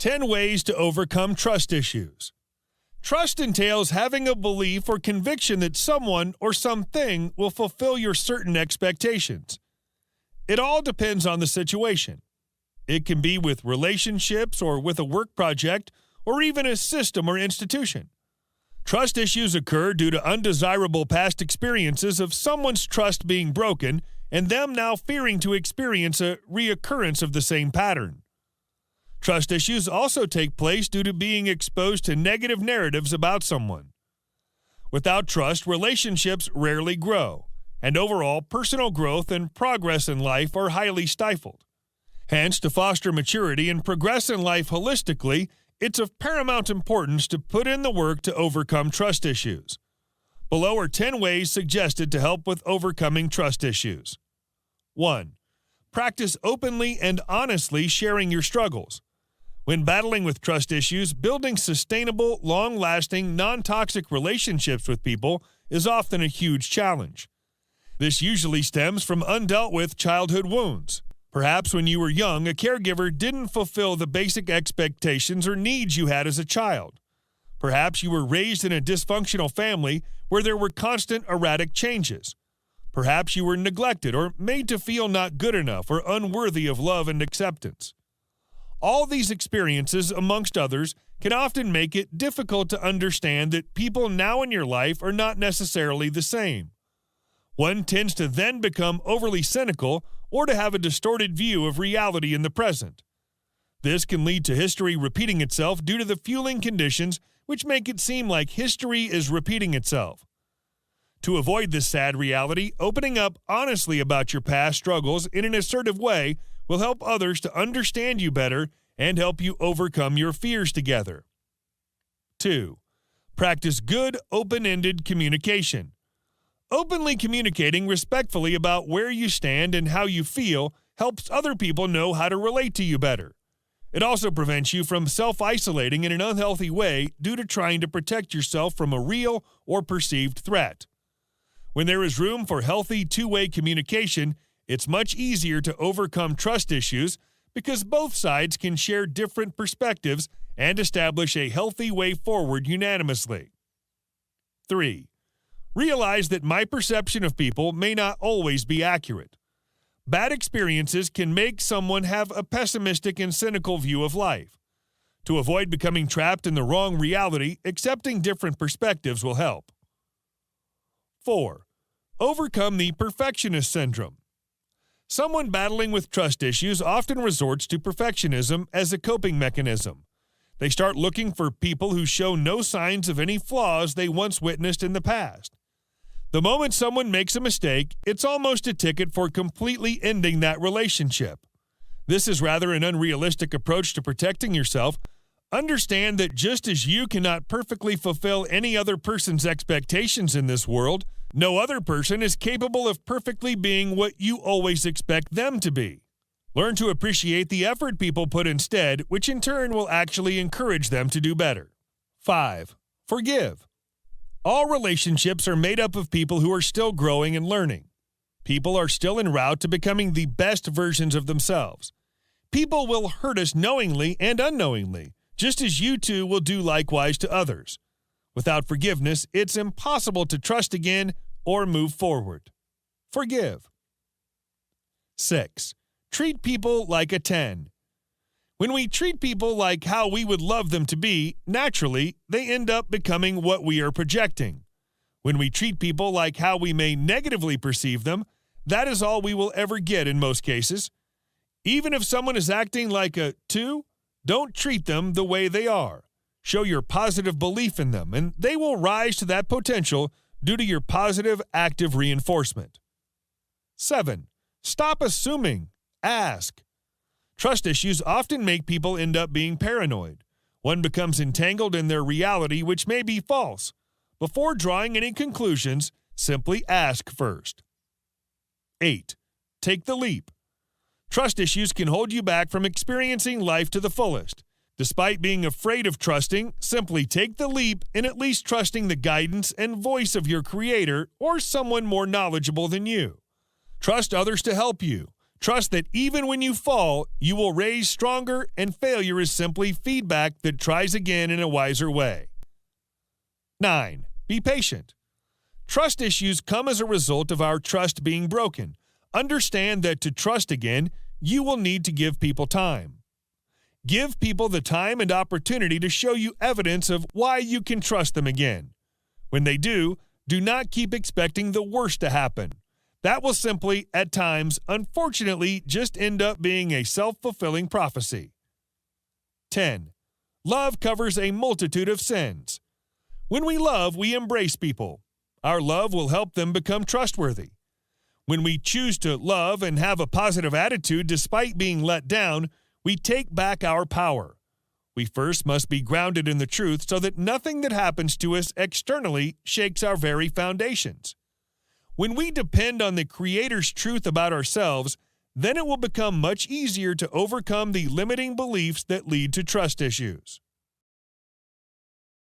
10 ways to overcome trust issues. Trust entails having a belief or conviction that someone or something will fulfill your certain expectations. It all depends on the situation. It can be with relationships or with a work project or even a system or institution. Trust issues occur due to undesirable past experiences of someone's trust being broken and them now fearing to experience a reoccurrence of the same pattern. Trust issues also take place due to being exposed to negative narratives about someone. Without trust, relationships rarely grow, and overall personal growth and progress in life are highly stifled. Hence, to foster maturity and progress in life holistically, it's of paramount importance to put in the work to overcome trust issues. Below are 10 ways suggested to help with overcoming trust issues. 1. Practice openly and honestly sharing your struggles. When battling with trust issues, building sustainable, long-lasting, non-toxic relationships with people is often a huge challenge. This usually stems from undealt with childhood wounds. Perhaps when you were young, a caregiver didn't fulfill the basic expectations or needs you had as a child. Perhaps you were raised in a dysfunctional family where there were constant erratic changes. Perhaps you were neglected or made to feel not good enough or unworthy of love and acceptance. All these experiences, amongst others, can often make it difficult to understand that people now in your life are not necessarily the same. One tends to then become overly cynical or to have a distorted view of reality in the present. This can lead to history repeating itself due to the fueling conditions which make it seem like history is repeating itself. To avoid this sad reality, opening up honestly about your past struggles in an assertive way will help others to understand you better and help you overcome your fears together. 2. Practice good, open-ended communication. Openly communicating respectfully about where you stand and how you feel helps other people know how to relate to you better. It also prevents you from self-isolating in an unhealthy way due to trying to protect yourself from a real or perceived threat. When there is room for healthy two-way communication, it's much easier to overcome trust issues because both sides can share different perspectives and establish a healthy way forward unanimously. 3. Realize that my perception of people may not always be accurate. Bad experiences can make someone have a pessimistic and cynical view of life. To avoid becoming trapped in the wrong reality, accepting different perspectives will help. 4. Overcome the perfectionist syndrome. Someone battling with trust issues often resorts to perfectionism as a coping mechanism. They start looking for people who show no signs of any flaws they once witnessed in the past. The moment someone makes a mistake, it's almost a ticket for completely ending that relationship. This is rather an unrealistic approach to protecting yourself. Understand that just as you cannot perfectly fulfill any other person's expectations in this world, no other person is capable of perfectly being what you always expect them to be. Learn to appreciate the effort people put instead, which in turn will actually encourage them to do better. 5. Forgive. All relationships are made up of people who are still growing and learning. People are still en route to becoming the best versions of themselves. People will hurt us knowingly and unknowingly, just as you too will do likewise to others. Without forgiveness, it's impossible to trust again or move forward. Forgive. 6. Treat people like a 10. When we treat people like how we would love them to be, naturally, they end up becoming what we are projecting. When we treat people like how we may negatively perceive them, that is all we will ever get in most cases. Even if someone is acting like a 2, don't treat them the way they are. Show your positive belief in them, and they will rise to that potential due to your positive, active reinforcement. 7. Stop assuming. Ask. Trust issues often make people end up being paranoid. One becomes entangled in their reality, which may be false. Before drawing any conclusions, simply ask first. 8. Take the leap. Trust issues can hold you back from experiencing life to the fullest. Despite being afraid of trusting, simply take the leap in at least trusting the guidance and voice of your creator or someone more knowledgeable than you. Trust others to help you. Trust that even when you fall, you will raise stronger, and failure is simply feedback that tries again in a wiser way. 9. Be patient. Trust issues come as a result of our trust being broken. Understand that to trust again, you will need to give people time. Give people the time and opportunity to show you evidence of why you can trust them again. When they do not keep expecting the worst to happen. That will simply, at times, unfortunately, just end up being a self-fulfilling prophecy. 10. Love covers a multitude of sins. When we love, we embrace people. Our love will help them become trustworthy. When we choose to love and have a positive attitude despite being let down, we take back our power. We first must be grounded in the truth so that nothing that happens to us externally shakes our very foundations. When we depend on the Creator's truth about ourselves, then it will become much easier to overcome the limiting beliefs that lead to trust issues.